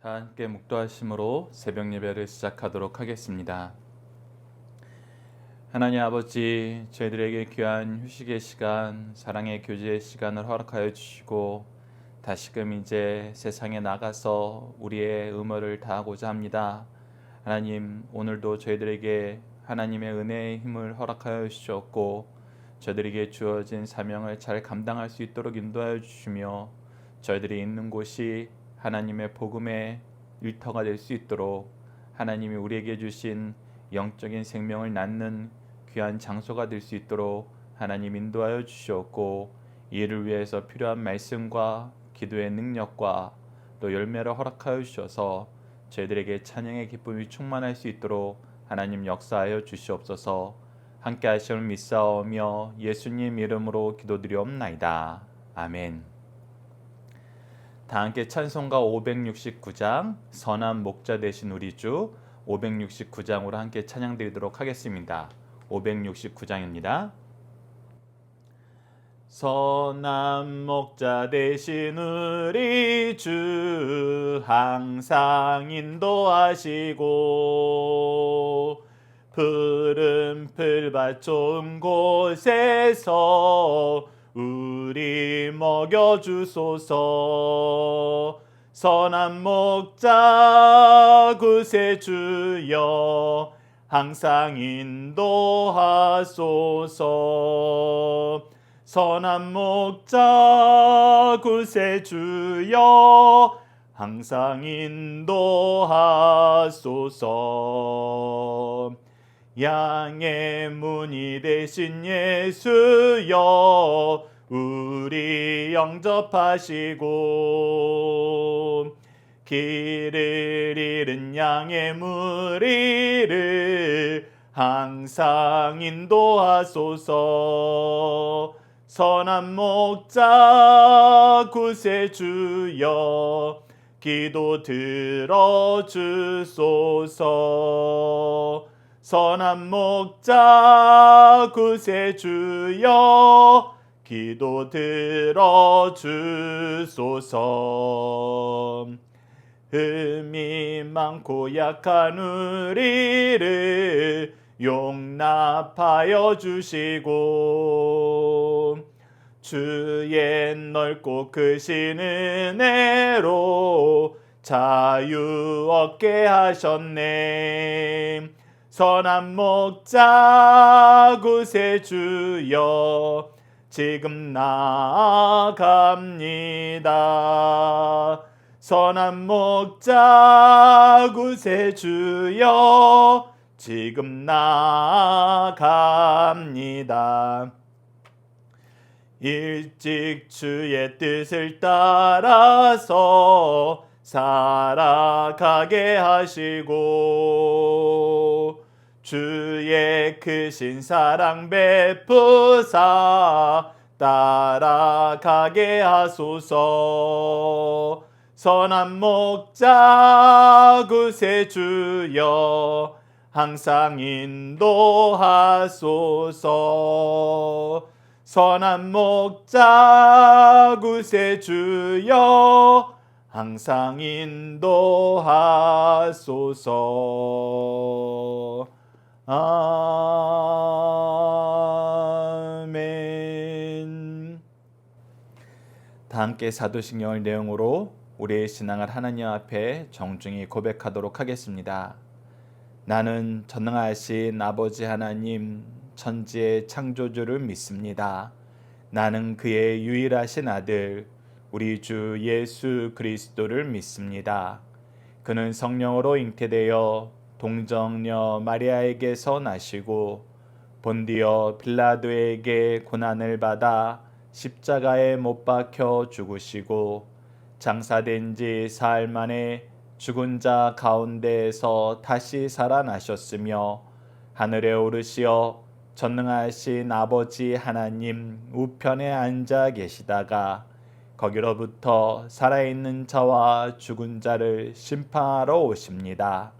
다 함께 묵도하심으로 새벽 예배를 시작하도록 하겠습니다. 하나님 아버지, 저희들에게 귀한 휴식의 시간, 사랑의 교제의 시간을 허락하여 주시고 다시금 이제 세상에 나가서 우리의 의무를 다하고자 합니다. 하나님, 오늘도 저희들에게 하나님의 은혜의 힘을 허락하여 주셨고 저희들에게 주어진 사명을 잘 감당할 수 있도록 인도하여 주시며 저희들이 있는 곳이 하나님의 복음의 일터가 될 수 있도록 하나님이 우리에게 주신 영적인 생명을 낳는 귀한 장소가 될 수 있도록 하나님 인도하여 주시옵고, 이를 위해서 필요한 말씀과 기도의 능력과 또 열매를 허락하여 주셔서 저희들에게 찬양의 기쁨이 충만할 수 있도록 하나님 역사하여 주시옵소서. 함께 하심을 믿사오며 예수님 이름으로 기도드리옵나이다. 아멘. 다 함께 찬송가 569장 선한 목자 되신 우리 주 569장으로 함께 찬양드리도록 하겠습니다. 569장입니다. 선한 목자 되신 우리 주 항상 인도하시고 푸른 풀밭 좋은 곳에서 우리 먹여주소서. 선한 목자 구세주여 항상 인도하소서. 선한 목자 구세주여 항상 인도하소서. 양의 문이 되신 예수여 우리 영접하시고 길을 잃은 양의 무리를 항상 인도하소서. 선한 목자 구세주여 기도 들어주소서. 선한 목자 구세주여 기도 들어주소서. 흠이 많고 약한 우리를 용납하여 주시고 주의 넓고 크신 은혜로 자유 얻게 하셨네. 선한 목자 구세주여 지금 나아갑니다. 선한 목자 구세주여 지금 나아갑니다. 일찍 주의 뜻을 따라서 살아가게 하시고 주의 크신 사랑 베푸사 따라가게 하소서. 선한 목자 구세주여 항상 인도하소서. 선한 목자 구세주여 항상 인도하소서. 아멘. 다 함께 사도신경을 내용으로 우리의 신앙을 하나님 앞에 정중히 고백하도록 하겠습니다. 나는 전능하신 아버지 하나님 천지의 창조주를 믿습니다. 나는 그의 유일하신 아들 우리 주 예수 그리스도를 믿습니다. 그는 성령으로 잉태되어 동정녀 마리아에게서 나시고 본디오 빌라도에게 고난을 받아 십자가에 못 박혀 죽으시고 장사된 지 사흘 만에 죽은 자 가운데에서 다시 살아나셨으며 하늘에 오르시어 전능하신 아버지 하나님 우편에 앉아 계시다가 거기로부터 살아있는 자와 죽은 자를 심판하러 오십니다.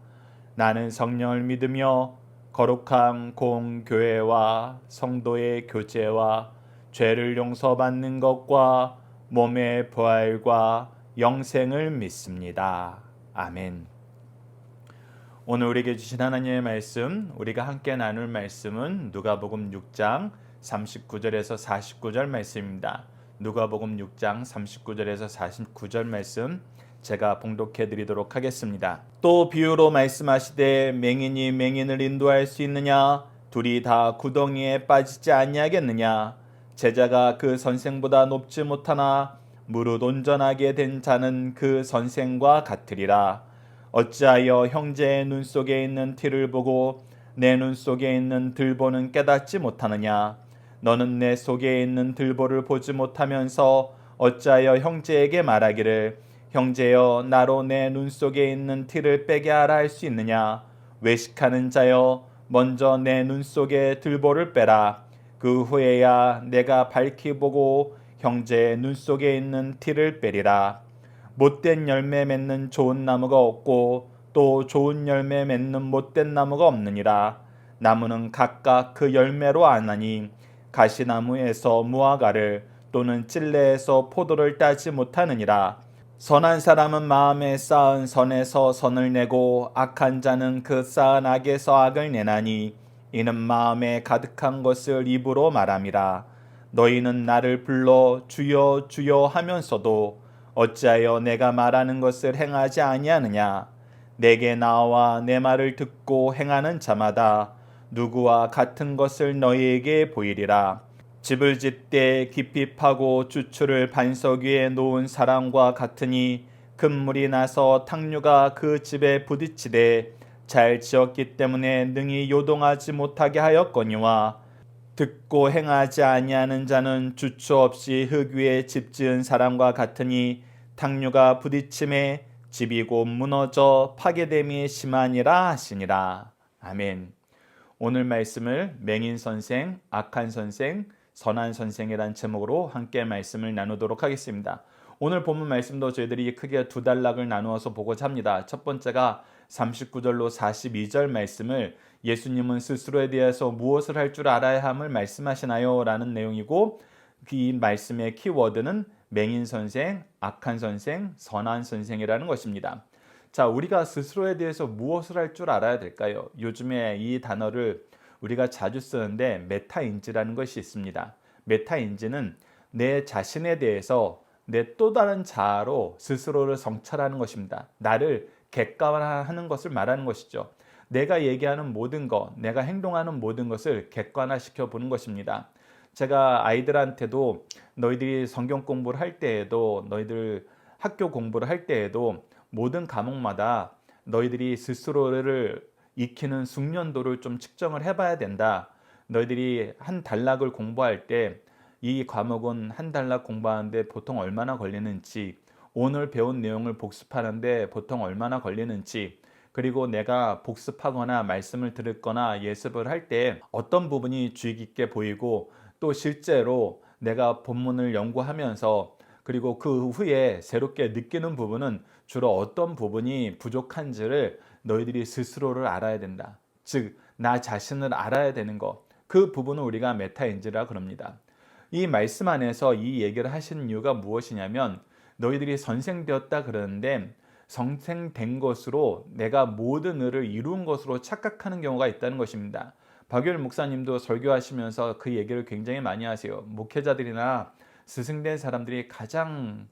나는 성령을 믿으며 거룩한 공교회와 성도의 교제와 죄를 용서받는 것과 몸의 부활과 영생을 믿습니다. 아멘. 오늘 우리에게 주신 하나님의 말씀, 우리가 함께 나눌 말씀은 누가복음 6장 39절에서 49절 말씀입니다. 누가복음 6장 39절에서 49절 말씀 제가 봉독해 드리도록 하겠습니다. 또 비유로 말씀하시되 맹인이 맹인을 인도할 수 있느냐? 둘이 다 구덩이에 빠지지 아니하겠느냐? 제자가 그 선생보다 높지 못하나 무릇 온전하게 된 자는 그 선생과 같으리라. 어찌하여 형제의 눈 속에 있는 티를 보고 내 눈 속에 있는 들보는 깨닫지 못하느냐? 너는 내 속에 있는 들보를 보지 못하면서 어찌하여 형제에게 말하기를 형제여 나로 내 눈 속에 있는 티를 빼게 하라 할 수 있느냐? 외식하는 자여 먼저 내 눈 속에 들보를 빼라. 그 후에야 내가 밝히 보고 형제의 눈 속에 있는 티를 빼리라. 못된 열매 맺는 좋은 나무가 없고 또 좋은 열매 맺는 못된 나무가 없느니라. 나무는 각각 그 열매로 아나니 가시나무에서 무화과를 또는 찔레에서 포도를 따지 못하느니라. 선한 사람은 마음에 쌓은 선에서 선을 내고 악한 자는 그 쌓은 악에서 악을 내나니 이는 마음에 가득한 것을 입으로 말함이라. 너희는 나를 불러 주여 주여 하면서도 어찌하여 내가 말하는 것을 행하지 아니하느냐? 내게 나와 내 말을 듣고 행하는 자마다 누구와 같은 것을 너희에게 보이리라. 집을 짓되 깊이 파고 주추를 반석 위에 놓은 사람과 같으니 큰 물이 나서 탕류가 그 집에 부딪히되 잘 지었기 때문에 능히 요동하지 못하게 하였거니와 듣고 행하지 아니하는 자는 주추 없이 흙 위에 집 지은 사람과 같으니 탕류가 부딪힘에 집이 곧 무너져 파괴됨이 심하니라 하시니라. 아멘. 오늘 말씀을 맹인 선생, 악한 선생, 선한 선생이란 제목으로 함께 말씀을 나누도록 하겠습니다. 오늘 본문 말씀도 저희들이 크게 두 단락을 나누어서 보고자 합니다. 첫 번째가 39절로 42절 말씀을 예수님은 스스로에 대해서 무엇을 할 줄 알아야 함을 말씀하시나요? 라는 내용이고 이 말씀의 키워드는 맹인 선생, 악한 선생, 선한 선생이라는 것입니다. 자, 우리가 스스로에 대해서 무엇을 할 줄 알아야 될까요? 요즘에 이 단어를 우리가 자주 쓰는데 메타인지라는 것이 있습니다. 메타인지는 내 자신에 대해서 내 또 다른 자아로 스스로를 성찰하는 것입니다. 나를 객관화하는 것을 말하는 것이죠. 내가 얘기하는 모든 것, 내가 행동하는 모든 것을 객관화시켜 보는 것입니다. 제가 아이들한테도 너희들이 성경 공부를 할 때에도 너희들 학교 공부를 할 때에도 모든 과목마다 너희들이 스스로를 익히는 숙련도를 좀 측정을 해봐야 된다. 너희들이 한 단락을 공부할 때 이 과목은 한 단락 공부하는데 보통 얼마나 걸리는지, 오늘 배운 내용을 복습하는데 보통 얼마나 걸리는지, 그리고 내가 복습하거나 말씀을 들었거나 예습을 할 때 어떤 부분이 주의 깊게 보이고 또 실제로 내가 본문을 연구하면서 그리고 그 후에 새롭게 느끼는 부분은 주로 어떤 부분이 부족한지를 너희들이 스스로를 알아야 된다. 즉, 나 자신을 알아야 되는 것. 그 부분을 우리가 메타인지라 그럽니다. 이 말씀 안에서 이 얘기를 하시는 이유가 무엇이냐면 너희들이 선생되었다 그러는데 선생된 것으로 내가 모든 일을 이룬 것으로 착각하는 경우가 있다는 것입니다. 박유일 목사님도 설교하시면서 그 얘기를 굉장히 많이 하세요. 목회자들이나 스승된 사람들이 가장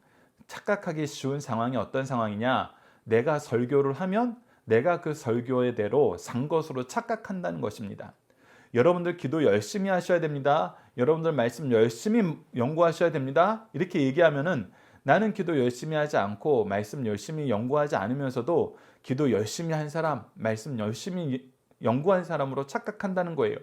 착각하기 쉬운 상황이 어떤 상황이냐? 내가 설교를 하면 내가 그 설교대로 산 것으로 착각한다는 것입니다. 여러분들 기도 열심히 하셔야 됩니다. 여러분들 말씀 열심히 연구하셔야 됩니다. 이렇게 얘기하면은 나는 기도 열심히 하지 않고 말씀 열심히 연구하지 않으면서도 기도 열심히 한 사람, 말씀 열심히 연구한 사람으로 착각한다는 거예요.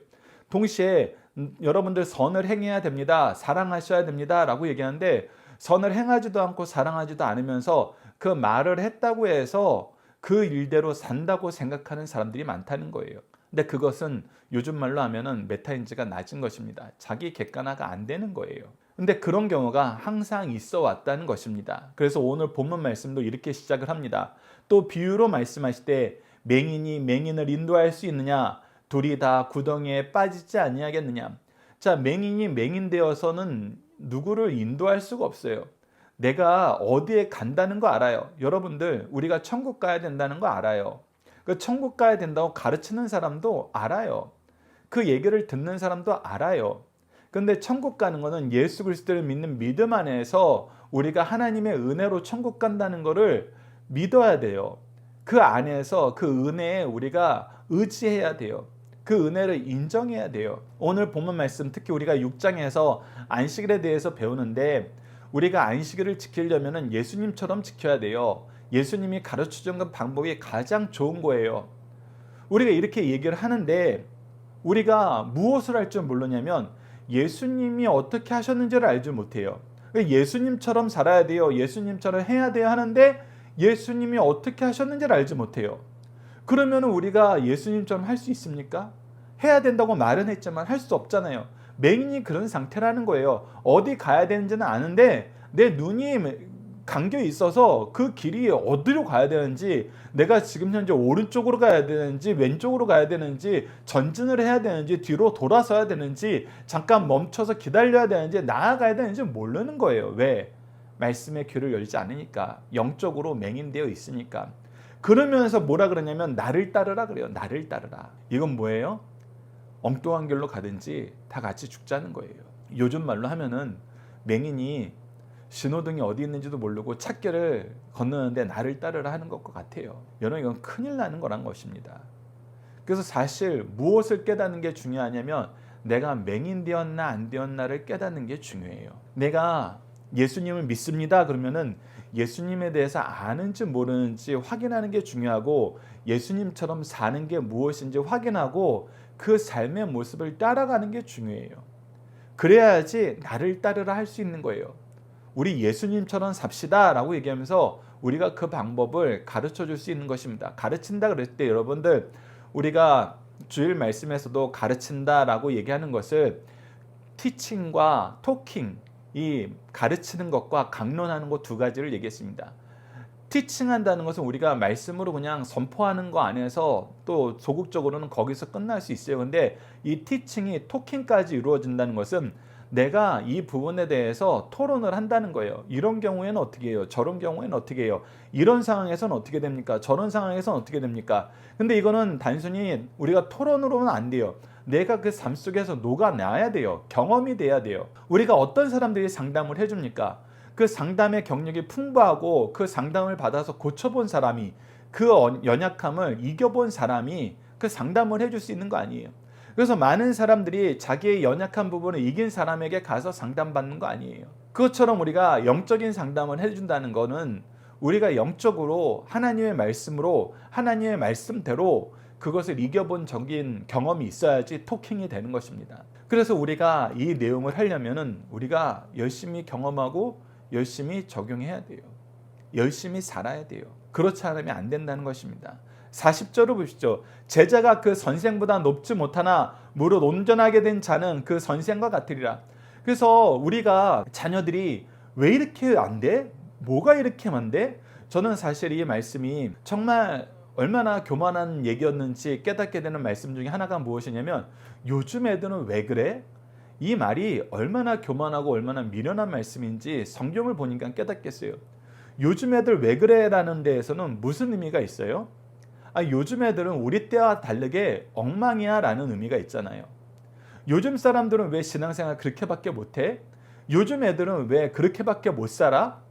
동시에 여러분들 선을 행해야 됩니다. 사랑하셔야 됩니다. 라고 얘기하는데 선을 행하지도 않고 사랑하지도 않으면서 그 말을 했다고 해서 그 일대로 산다고 생각하는 사람들이 많다는 거예요. 근데 그것은 요즘 말로 하면은 메타인지가 낮은 것입니다. 자기 객관화가 안 되는 거예요. 근데 그런 경우가 항상 있어 왔다는 것입니다. 그래서 오늘 본문 말씀도 이렇게 시작을 합니다. 또 비유로 말씀하실 때 맹인이 맹인을 인도할 수 있느냐? 둘이 다 구덩이에 빠지지 아니하겠느냐? 자, 맹인이 맹인 되어서는 누구를 인도할 수가 없어요. 내가 어디에 간다는 거 알아요. 여러분들 우리가 천국 가야 된다는 거 알아요. 그 천국 가야 된다고 가르치는 사람도 알아요. 그 얘기를 듣는 사람도 알아요. 근데 천국 가는 거는 예수 그리스도를 믿는 믿음 안에서 우리가 하나님의 은혜로 천국 간다는 거를 믿어야 돼요. 그 안에서 그 은혜에 우리가 의지해야 돼요. 그 은혜를 인정해야 돼요. 오늘 본문 말씀 특히 우리가 6장에서 안식일에 대해서 배우는데 우리가 안식일을 지키려면 예수님처럼 지켜야 돼요. 예수님이 가르쳐준 그 방법이 가장 좋은 거예요. 우리가 이렇게 얘기를 하는데 우리가 무엇을 할 줄 모르냐면 예수님이 어떻게 하셨는지를 알지 못해요. 예수님처럼 살아야 돼요. 예수님처럼 해야 돼요 하는데 예수님이 어떻게 하셨는지를 알지 못해요. 그러면 우리가 예수님처럼 할 수 있습니까? 해야 된다고 말은 했지만 할 수 없잖아요. 맹인이 그런 상태라는 거예요. 어디 가야 되는지는 아는데 내 눈이 감겨 있어서 그 길이 어디로 가야 되는지, 내가 지금 현재 오른쪽으로 가야 되는지 왼쪽으로 가야 되는지, 전진을 해야 되는지 뒤로 돌아서야 되는지, 잠깐 멈춰서 기다려야 되는지 나아가야 되는지 모르는 거예요. 왜? 말씀의 귀를 열지 않으니까. 영적으로 맹인되어 있으니까. 그러면서 뭐라 그러냐면 나를 따르라 그래요. 나를 따르라. 이건 뭐예요? 엉뚱한 길로 가든지 다 같이 죽자는 거예요. 요즘 말로 하면은 맹인이 신호등이 어디 있는지도 모르고 찾길을 건너는데 나를 따르라 하는 것과 같아요. 여러분, 이건 큰일 나는 거란 것입니다. 그래서 사실 무엇을 깨닫는 게 중요하냐면 내가 맹인 되었나 안 되었나를 깨닫는 게 중요해요. 내가 예수님을 믿습니다 그러면은 예수님에 대해서 아는지 모르는지 확인하는 게 중요하고, 예수님처럼 사는 게 무엇인지 확인하고 그 삶의 모습을 따라가는 게 중요해요. 그래야지 나를 따르라 할 수 있는 거예요. 우리 예수님처럼 삽시다 라고 얘기하면서 우리가 그 방법을 가르쳐 줄 수 있는 것입니다. 가르친다 그럴 때 여러분들, 우리가 주일 말씀에서도 가르친다 라고 얘기하는 것을 티칭과 토킹, 이 가르치는 것과 강론하는 것 두 가지를 얘기했습니다. 티칭한다는 것은 우리가 말씀으로 그냥 선포하는 거 안에서 또 소극적으로는 거기서 끝날 수 있어요. 근데 이 티칭이 토킹까지 이루어진다는 것은 내가 이 부분에 대해서 토론을 한다는 거예요. 이런 경우에는 어떻게 해요? 저런 경우에는 어떻게 해요? 이런 상황에서는 어떻게 됩니까? 저런 상황에서는 어떻게 됩니까? 근데 이거는 단순히 우리가 토론으로는 안 돼요. 내가 그 삶 속에서 녹아나야 돼요. 경험이 돼야 돼요. 우리가 어떤 사람들이 상담을 해줍니까? 그 상담의 경력이 풍부하고 그 상담을 받아서 고쳐본 사람이, 그 연약함을 이겨본 사람이 그 상담을 해줄 수 있는 거 아니에요. 그래서 많은 사람들이 자기의 연약한 부분을 이긴 사람에게 가서 상담받는 거 아니에요. 그것처럼 우리가 영적인 상담을 해준다는 거는 우리가 영적으로 하나님의 말씀으로, 하나님의 말씀대로 그것을 이겨본 적인 경험이 있어야지 토킹이 되는 것입니다. 그래서 우리가 이 내용을 하려면은 우리가 열심히 경험하고 열심히 적용해야 돼요. 열심히 살아야 돼요. 그렇지 않으면 안 된다는 것입니다. 40절을 보십시오. 제자가 그 선생보다 높지 못하나 무릇 온전하게 된 자는 그 선생과 같으리라. 그래서 우리가 자녀들이 왜 이렇게 안 돼? 뭐가 이렇게 안 돼? 저는 사실 이 말씀이 정말 얼마나 교만한 얘기였는지 깨닫게 되는 말씀 중에 하나가 무엇이냐면, 요즘 애들은 왜 그래? 이 말이 얼마나 교만하고 얼마나 미련한 말씀인지 성경을 보니까 깨닫겠어요. 요즘 애들 왜 그래? 라는 데에서는 무슨 의미가 있어요? 요즘 애들은 우리 때와 다르게 엉망이야 라는 의미가 있잖아요. 요즘 사람들은 왜 신앙생활 그렇게밖에 못해? 요즘 애들은 왜 그렇게밖에 못 살아?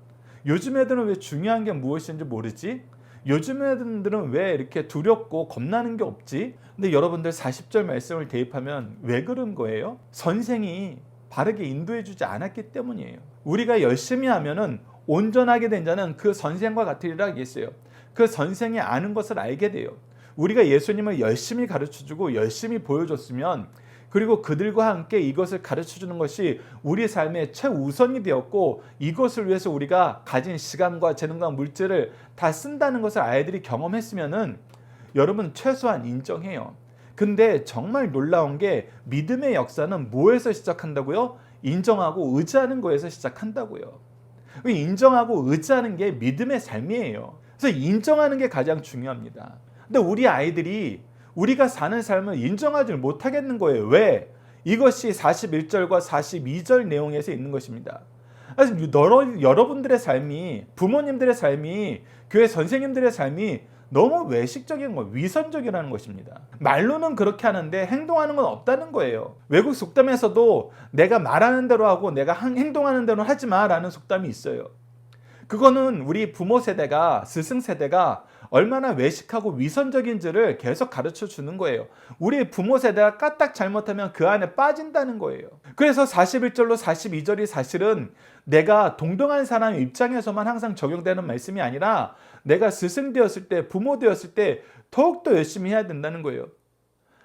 요즘 애들은 왜 중요한 게 무엇인지 모르지? 요즘 애들은 왜 이렇게 두렵고 겁나는 게 없지? 근데 여러분들 40절 말씀을 대입하면 왜 그런 거예요? 선생이 바르게 인도해 주지 않았기 때문이에요. 우리가 열심히 하면은 온전하게 된 자는 그 선생과 같으리라 얘기했어요. 그 선생이 아는 것을 알게 돼요. 우리가 예수님을 열심히 가르쳐주고 열심히 보여줬으면, 그리고 그들과 함께 이것을 가르쳐주는 것이 우리 삶의 최우선이 되었고, 이것을 위해서 우리가 가진 시간과 재능과 물질을 다 쓴다는 것을 아이들이 경험했으면은 여러분 최소한 인정해요. 근데 정말 놀라운 게 믿음의 역사는 뭐에서 시작한다고요? 인정하고 의지하는 거에서 시작한다고요. 인정하고 의지하는 게 믿음의 삶이에요. 그래서 인정하는 게 가장 중요합니다. 근데 우리 아이들이 우리가 사는 삶을 인정하지 못하겠는 거예요. 왜? 이것이 41절과 42절 내용에서 있는 것입니다. 여러분들의 삶이, 부모님들의 삶이, 교회 선생님들의 삶이 너무 외식적인 거, 위선적이라는 것입니다. 말로는 그렇게 하는데 행동하는 건 없다는 거예요. 외국 속담에서도 내가 말하는 대로 하고 내가 행동하는 대로 하지 마라는 속담이 있어요. 그거는 우리 부모 세대가, 스승 세대가 얼마나 외식하고 위선적인지를 계속 가르쳐 주는 거예요. 우리 부모 세대가 까딱 잘못하면 그 안에 빠진다는 거예요. 그래서 41절로 42절이 사실은 내가 동등한 사람 입장에서만 항상 적용되는 말씀이 아니라 내가 스승 되었을 때, 부모 되었을 때 더욱더 열심히 해야 된다는 거예요.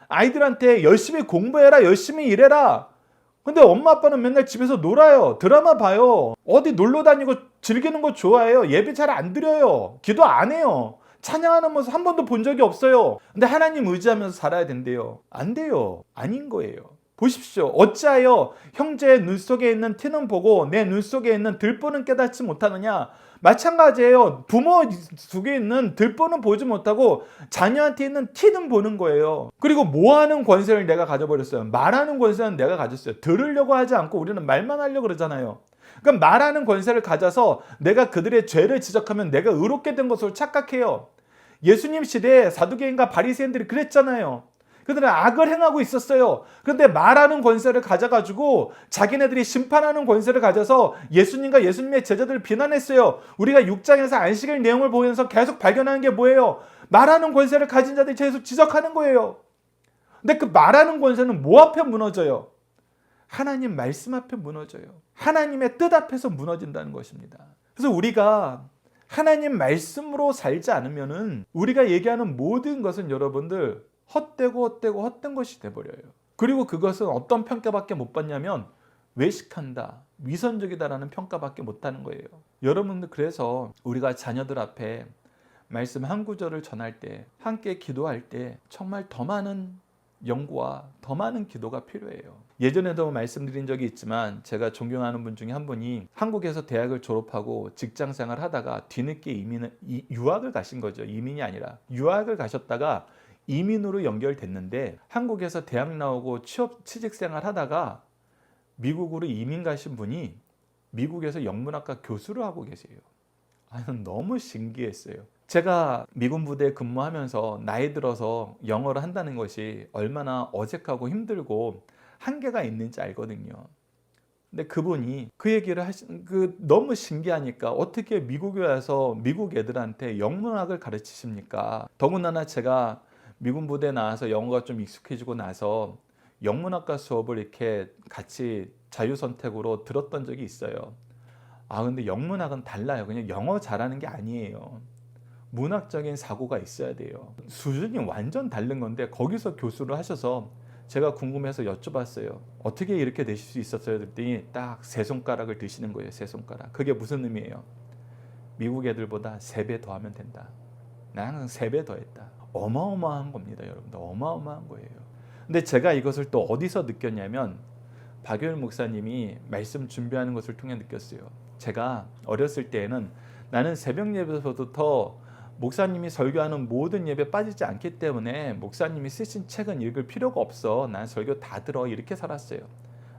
아이들한테 열심히 공부해라, 열심히 일해라. 근데 엄마 아빠는 맨날 집에서 놀아요. 드라마 봐요. 어디 놀러 다니고 즐기는 거 좋아해요. 예배 잘 안 드려요. 기도 안 해요. 찬양하는 모습 한 번도 본 적이 없어요. 근데 하나님 의지하면서 살아야 된대요. 안 돼요. 아닌 거예요. 보십시오. 어찌하여 형제의 눈 속에 있는 티는 보고 내 눈 속에 있는 들보는 깨닫지 못하느냐. 마찬가지예요. 부모 속에 있는 들보는 보지 못하고 자녀한테 있는 티는 보는 거예요. 그리고 뭐하는 권세를 내가 가져버렸어요. 말하는 권세는 내가 가졌어요. 들으려고 하지 않고 우리는 말만 하려고 그러잖아요. 그러니까 말하는 권세를 가져서 내가 그들의 죄를 지적하면 내가 의롭게 된 것으로 착각해요. 예수님 시대에 사두개인과 바리새인들이 그랬잖아요. 그들은 악을 행하고 있었어요. 그런데 말하는 권세를 가져가지고 자기네들이 심판하는 권세를 가져서 예수님과 예수님의 제자들을 비난했어요. 우리가 6장에서 안식일 내용을 보면서 계속 발견하는 게 뭐예요? 말하는 권세를 가진 자들이 계속 지적하는 거예요. 근데 그 말하는 권세는 뭐 앞에 무너져요? 하나님 말씀 앞에 무너져요. 하나님의 뜻 앞에서 무너진다는 것입니다. 그래서 우리가 하나님 말씀으로 살지 않으면은 우리가 얘기하는 모든 것은 여러분들 헛된 것이 돼버려요. 그리고 그것은 어떤 평가밖에 못 받냐면 외식한다, 위선적이다라는 평가밖에 못하는 거예요. 여러분들 그래서 우리가 자녀들 앞에 말씀 한 구절을 전할 때, 함께 기도할 때 정말 더 많은 연구와 더 많은 기도가 필요해요. 예전에도 말씀드린 적이 있지만 제가 존경하는 분 중에 한 분이 한국에서 대학을 졸업하고 직장생활 하다가 뒤늦게 유학을 가신 거죠. 이민이 아니라 유학을 가셨다가 이민으로 연결됐는데 한국에서 대학 나오고 취직생활 하다가 미국으로 이민 가신 분이 미국에서 영문학과 교수를 하고 계세요. 너무 신기했어요. 제가 미군 부대에 근무하면서 나이 들어서 영어를 한다는 것이 얼마나 어색하고 힘들고 한계가 있는지 알거든요. 근데 그분이 그 얘기를 너무 신기하니까 어떻게 미국에 와서 미국 애들한테 영문학을 가르치십니까? 더군다나 제가 미군 부대에 나와서 영어가 좀 익숙해지고 나서 영문학과 수업을 이렇게 같이 자유선택으로 들었던 적이 있어요. 근데 영문학은 달라요. 그냥 영어 잘하는 게 아니에요. 문학적인 사고가 있어야 돼요. 수준이 완전 다른 건데 거기서 교수를 하셔서 제가 궁금해서 여쭤봤어요. 어떻게 이렇게 되실 수 있었어요? 그랬더니 딱 세 손가락을 드시는 거예요. 세 손가락. 그게 무슨 의미예요? 미국 애들보다 3배 더 하면 된다. 나 항상 3배 더 했다. 어마어마한 겁니다, 여러분들. 어마어마한 거예요. 근데 제가 이것을 또 어디서 느꼈냐면 박효일 목사님이 말씀 준비하는 것을 통해 느꼈어요. 제가 어렸을 때에는 나는 새벽 예배에서부터 목사님이 설교하는 모든 예배 빠지지 않기 때문에 목사님이 쓰신 책은 읽을 필요가 없어. 난 설교 다 들어. 이렇게 살았어요.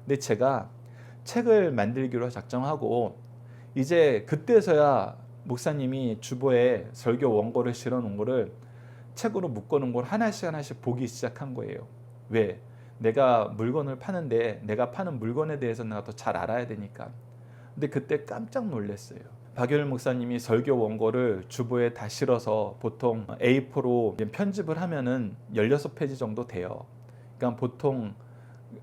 근데 제가 책을 만들기로 작정하고 이제 그때서야 목사님이 주보에 설교 원고를 실어 놓은 거를 책으로 묶어 놓은 걸 하나씩 보기 시작한 거예요. 왜? 내가 물건을 파는데 내가 파는 물건에 대해서 내가 더 잘 알아야 되니까. 근데 그때 깜짝 놀랐어요. 박효일 목사님이 설교 원고를 주보에 다 실어서 보통 A4로 편집을 하면은 16페이지 정도 돼요. 그러니까 보통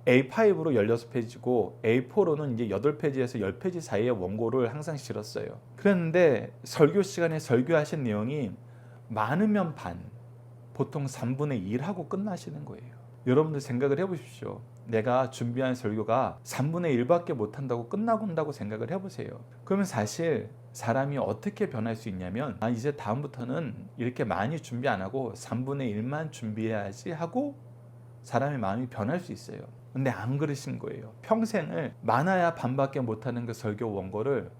A5로 16페이지고 A4로는 이제 8페이지에서 10페이지 사이의 원고를 항상 실었어요. 그랬는데 설교 시간에 설교하신 내용이 많으면 반, 보통 3분의 1 하고 끝나시는 거예요. 여러분들 생각을 해보십시오. 내가 준비한 설교가 3분의 1밖에 못한다고 끝나고 생각을 해보세요. 그러면 사실 사람이 어떻게 변할 수 있냐면 이제 다음부터는 이렇게 많이 준비 안 하고 3분의 1만 준비해야지 하고 사람의 마음이 변할 수 있어요. 근데 안 그러신 거예요. 평생을 많아야 반밖에 못하는 그 설교 원고를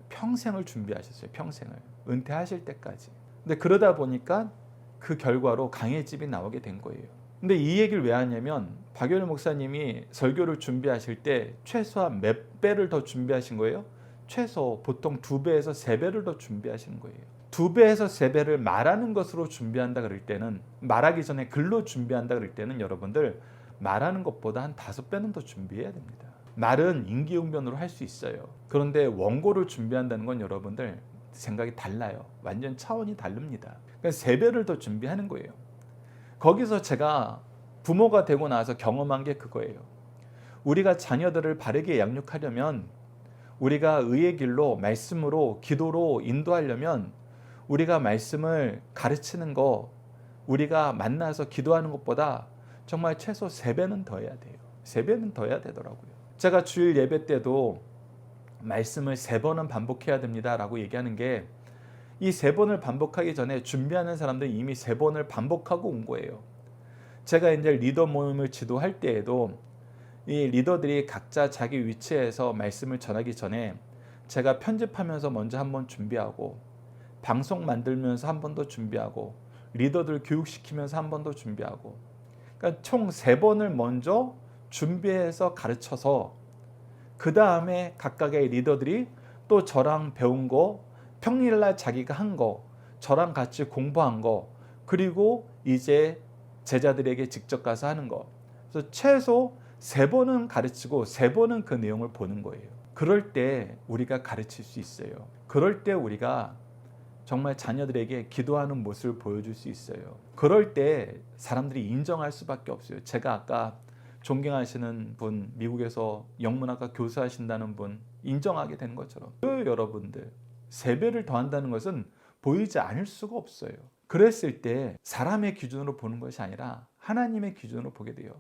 평생을 준비하셨어요. 평생을. 은퇴하실 때까지. 근데 그러다 보니까 그 결과로 강해집이 나오게 된 거예요. 근데 이 얘기를 왜 하냐면 박연일 목사님이 설교를 준비하실 때 최소한 몇 배를 더 준비하신 거예요? 최소 보통 2배에서 3배를 더 준비하시는 거예요. 2배에서 3배를 말하는 것으로 준비한다 그럴 때는, 말하기 전에 글로 준비한다 그럴 때는 여러분들 말하는 것보다 한 5배는 더 준비해야 됩니다. 말은 임기응변으로 할 수 있어요. 그런데 원고를 준비한다는 건 여러분들 생각이 달라요. 완전 차원이 다릅니다. 그러니까 3배를 더 준비하는 거예요. 거기서 제가 부모가 되고 나서 경험한 게 그거예요. 우리가 자녀들을 바르게 양육하려면, 우리가 의의 길로 말씀으로 기도로 인도하려면, 우리가 말씀을 가르치는 거, 우리가 만나서 기도하는 것보다 정말 최소 3배는 더 해야 돼요. 3배는 더 해야 되더라고요. 제가 주일 예배 때도 말씀을 3번은 반복해야 됩니다 라고 얘기하는 게, 이 3번을 반복하기 전에 준비하는 사람들이 이미 3번을 반복하고 온 거예요. 제가 이제 리더 모임을 지도할 때에도 이 리더들이 각자 자기 위치에서 말씀을 전하기 전에 제가 편집하면서 먼저 한번 준비하고, 방송 만들면서 한 번 더 준비하고, 리더들 교육시키면서 한 번 더 준비하고, 그러니까 총 3번을 먼저 준비해서 가르쳐서 그 다음에 각각의 리더들이 또 저랑 배운 거, 평일날 자기가 한 거, 저랑 같이 공부한 거, 그리고 이제 제자들에게 직접 가서 하는 거. 그래서 최소 3번은 가르치고 3번은 그 내용을 보는 거예요. 그럴 때 우리가 가르칠 수 있어요. 그럴 때 우리가 정말 자녀들에게 기도하는 모습을 보여줄 수 있어요. 그럴 때 사람들이 인정할 수밖에 없어요. 제가 아까 존경하시는 분, 미국에서 영문학과 교수하신다는 분 인정하게 되는 것처럼, 여러분들 3배를 더한다는 것은 보이지 않을 수가 없어요. 그랬을 때 사람의 기준으로 보는 것이 아니라 하나님의 기준으로 보게 돼요.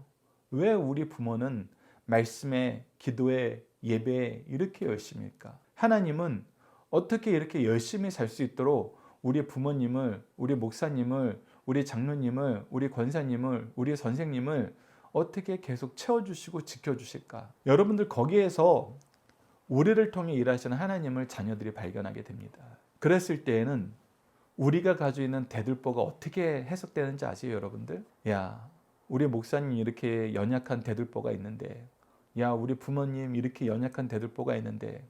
왜 우리 부모는 말씀에, 기도에, 예배에 이렇게 열심일까? 하나님은 어떻게 이렇게 열심히 살 수 있도록 우리 부모님을, 우리 목사님을, 우리 장로님을, 우리 권사님을, 우리 선생님을 어떻게 계속 채워주시고 지켜주실까? 여러분들 거기에서 우리를 통해 일하시는 하나님을 자녀들이 발견하게 됩니다. 그랬을 때에는 우리가 가지고 있는 대들보가 어떻게 해석되는지 아세요, 여러분들? 야, 우리 목사님 이렇게 연약한 대들보가 있는데, 야, 우리 부모님 이렇게 연약한 대들보가 있는데,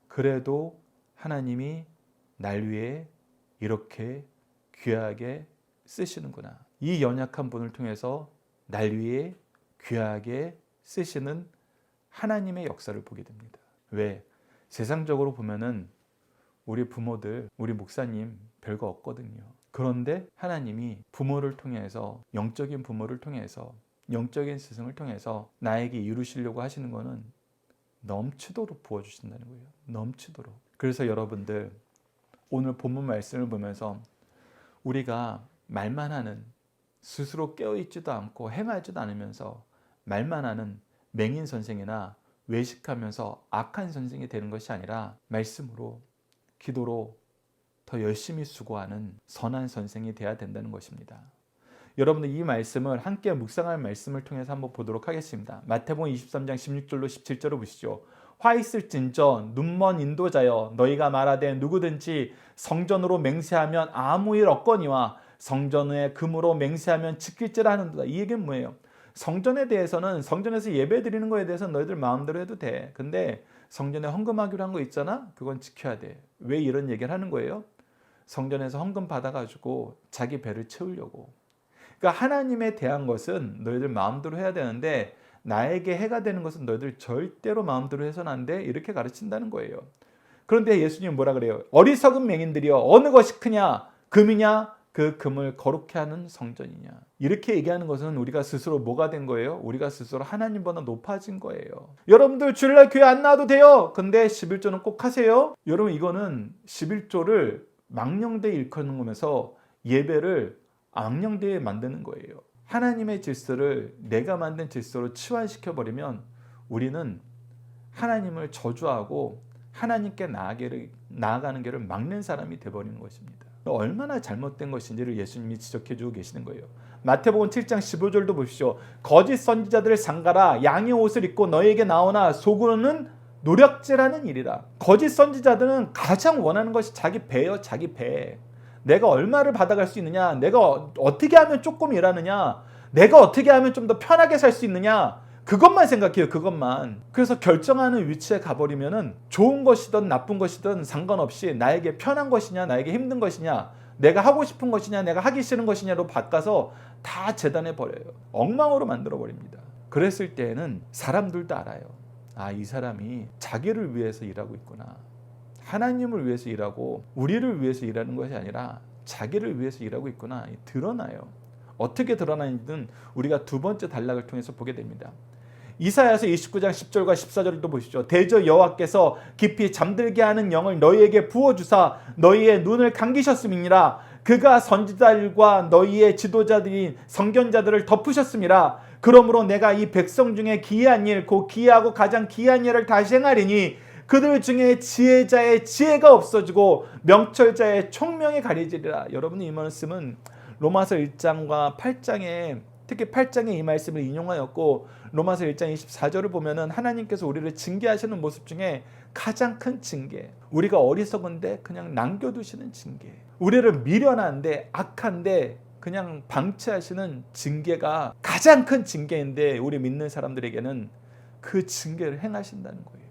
그래도 하나님이 날 위해 이렇게 귀하게 쓰시는구나. 이 연약한 분을 통해서 날 위해 귀하게 쓰시는 하나님의 역사를 보게 됩니다. 왜? 세상적으로 보면은 우리 부모들, 우리 목사님 별거 없거든요. 그런데 하나님이 부모를 통해서, 영적인 부모를 통해서, 영적인 스승을 통해서 나에게 이루시려고 하시는 거는 넘치도록 부어주신다는 거예요. 넘치도록. 그래서 여러분들 오늘 본문 말씀을 보면서 우리가 말만 하는, 스스로 깨어있지도 않고 행하지도 않으면서 말만 하는 맹인 선생이나 외식하면서 악한 선생이 되는 것이 아니라 말씀으로, 기도로 더 열심히 수고하는 선한 선생이 되어야 된다는 것입니다. 여러분들 이 말씀을 함께 묵상할 말씀을 통해서 한번 보도록 하겠습니다. 마태복음 23장 16절로 17절을 보시죠. 화 있을진저 눈먼 인도자여, 너희가 말하되 누구든지 성전으로 맹세하면 아무 일 없거니와 성전의 금으로 맹세하면 지킬지라 하는도다. 이 얘기는 뭐예요? 성전에 대해서는, 성전에서 예배 드리는 거에 대해서는 너희들 마음대로 해도 돼. 근데 성전에 헌금하기로 한 거 있잖아? 그건 지켜야 돼. 왜 이런 얘기를 하는 거예요? 성전에서 헌금 받아가지고 자기 배를 채우려고. 그러니까 하나님에 대한 것은 너희들 마음대로 해야 되는데 나에게 해가 되는 것은 너희들 절대로 마음대로 해서는 안 돼. 이렇게 가르친다는 거예요. 그런데 예수님은 뭐라 그래요? 어리석은 맹인들이여, 어느 것이 크냐? 금이냐? 그 금을 거룩해 하는 성전이냐? 이렇게 얘기하는 것은 우리가 스스로 뭐가 된 거예요? 우리가 스스로 하나님보다 높아진 거예요. 여러분들 주일날 교회 안 나와도 돼요. 근데 11조는 꼭 하세요. 여러분 이거는 11조를 망령되이 일컫는 거면서 예배를 망령되이 만드는 거예요. 하나님의 질서를 내가 만든 질서로 치환시켜버리면 우리는 하나님을 저주하고 하나님께 나아가는 길을 막는 사람이 되어버리는 것입니다. 얼마나 잘못된 것인지를 예수님이 지적해주고 계시는 거예요. 마태복음 7장 15절도 보십시오. 거짓 선지자들을 상가라, 양의 옷을 입고 너에게 나오나 속으로는 노략질하는 일이라. 거짓 선지자들은 가장 원하는 것이 자기 배예요. 자기 배. 내가 얼마를 받아갈 수 있느냐, 내가 어떻게 하면 조금 일하느냐, 내가 어떻게 하면 좀 더 편하게 살 수 있느냐, 그것만 생각해요. 그것만. 그래서 결정하는 위치에 가버리면은 좋은 것이든 나쁜 것이든 상관없이 나에게 편한 것이냐 나에게 힘든 것이냐, 내가 하고 싶은 것이냐 내가 하기 싫은 것이냐로 바꿔서 다 재단해 버려요. 엉망으로 만들어 버립니다. 그랬을 때에는 사람들도 알아요. 아, 이 사람이 자기를 위해서 일하고 있구나. 하나님을 위해서 일하고 우리를 위해서 일하는 것이 아니라 자기를 위해서 일하고 있구나. 드러나요. 어떻게 드러나는지는 우리가 두 번째 단락을 통해서 보게 됩니다. 이사야서 29장 10절과 14절을 보시죠. 대저 여호와께서 깊이 잠들게 하는 영을 너희에게 부어주사 너희의 눈을 감기셨음이니라. 그가 선지자들과 너희의 지도자들인 선견자들을 덮으셨음이라. 그러므로 내가 이 백성 중에 기이한 일, 곧 기이하고 가장 기이한 일을 다시 행하리니 그들 중에 지혜자의 지혜가 없어지고 명철자의 총명이 가려지리라. 여러분이 이 말씀은 로마서 1장과 8장에 특히 8장에 이 말씀을 인용하였고, 로마서 1장 24절을 보면은 하나님께서 우리를 징계하시는 모습 중에 가장 큰 징계, 우리가 어리석은데 그냥 남겨두시는 징계, 우리를 미련한데 악한데 그냥 방치하시는 징계가 가장 큰 징계인데, 우리 믿는 사람들에게는 그 징계를 행하신다는 거예요.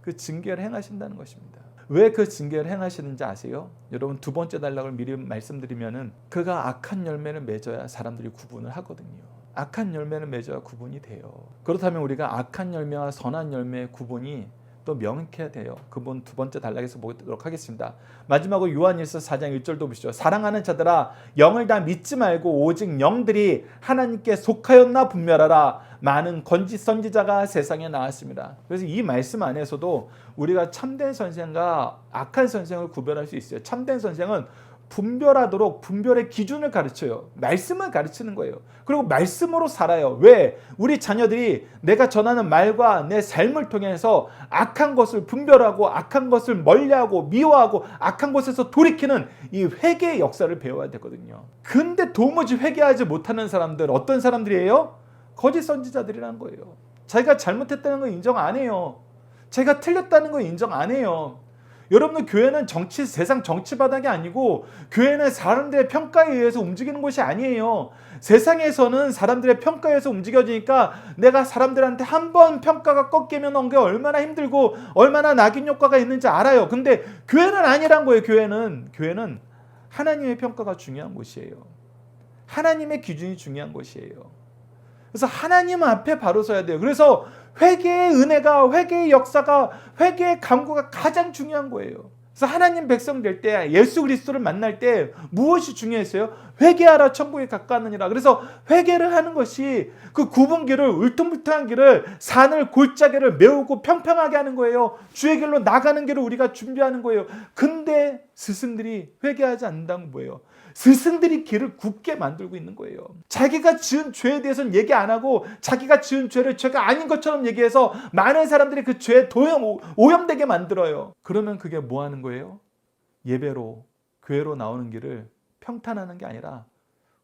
그 징계를 행하신다는 것입니다. 왜 그 징계를 행하시는지 아세요? 여러분, 두 번째 단락을 미리 말씀드리면은 그가 악한 열매를 맺어야 사람들이 구분을 하거든요. 악한 열매를 맺어야 구분이 돼요. 그렇다면 우리가 악한 열매와 선한 열매의 구분이 또 명확해야 돼요. 그분 두 번째 단락에서 보도록 하겠습니다. 마지막으로 요한일서 4장 1절도 보시죠. 사랑하는 자들아, 영을 다 믿지 말고 오직 영들이 하나님께 속하였나 분별하라. 많은 거짓 선지자가 세상에 나왔습니다. 그래서 이 말씀 안에서도 우리가 참된 선생과 악한 선생을 구별할 수 있어요. 참된 선생은 분별하도록 분별의 기준을 가르쳐요. 말씀을 가르치는 거예요. 그리고 말씀으로 살아요. 왜? 우리 자녀들이 내가 전하는 말과 내 삶을 통해서 악한 것을 분별하고 악한 것을 멀리하고 미워하고 악한 것에서 돌이키는 이 회개의 역사를 배워야 되거든요. 근데 도무지 회개하지 못하는 사람들, 어떤 사람들이에요? 거짓 선지자들이라는 거예요. 자기가 잘못했다는 거 인정 안 해요. 자기가 틀렸다는 거 인정 안 해요. 여러분들, 교회는 세상 정치 바닥이 아니고 교회는 사람들의 평가에 의해서 움직이는 곳이 아니에요. 세상에서는 사람들의 평가에 의해서 움직여지니까 내가 사람들한테 한 번 평가가 꺾이면 그게 얼마나 힘들고 얼마나 낙인 효과가 있는지 알아요. 근데 교회는 아니란 거예요. 교회는 하나님의 평가가 중요한 곳이에요. 하나님의 기준이 중요한 곳이에요. 그래서 하나님 앞에 바로 서야 돼요. 그래서 회개의 은혜가, 회개의 역사가, 회개의 강구가 가장 중요한 거예요. 그래서 하나님 백성 될 때, 예수 그리스도를 만날 때 무엇이 중요했어요? 회개하라 천국에 가까우느니라. 그래서 회개를 하는 것이 그 굽은 길을, 울퉁불퉁한 길을, 산을, 골짜기를 메우고 평평하게 하는 거예요. 주의 길로 나가는 길을 우리가 준비하는 거예요. 근데 스승들이 회개하지 않는다는 뭐예요? 스승들이 길을 굽게 만들고 있는 거예요. 자기가 지은 죄에 대해서는 얘기 안 하고 자기가 지은 죄를 죄가 아닌 것처럼 얘기해서 많은 사람들이 그 죄에 오염되게 만들어요. 그러면 그게 뭐 하는 거예요? 예배로, 교회로 나오는 길을 평탄하는 게 아니라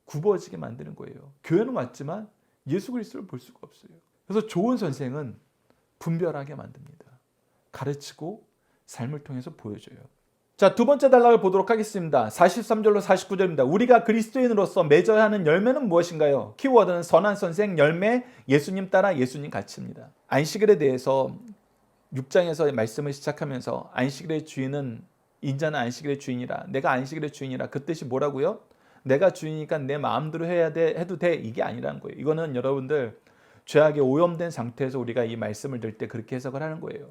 굽어지게 만드는 거예요. 교회는 왔지만 예수 그리스도를 볼 수가 없어요. 그래서 좋은 선생은 분별하게 만듭니다. 가르치고 삶을 통해서 보여줘요. 자, 두 번째 단락을 보도록 하겠습니다. 43절로 49절입니다. 우리가 그리스도인으로서 맺어야 하는 열매는 무엇인가요? 키워드는 선한 선생, 열매, 예수님 따라 예수님 같이입니다. 안식일에 대해서 6장에서 말씀을 시작하면서 안식일의 주인은 인자는 안식일의 주인이라, 내가 안식일의 주인이라, 그 뜻이 뭐라고요? 내가 주인이니까 내 마음대로 해야 돼, 해도 돼, 이게 아니라는 거예요. 이거는 여러분들 죄악에 오염된 상태에서 우리가 이 말씀을 들 때 그렇게 해석을 하는 거예요.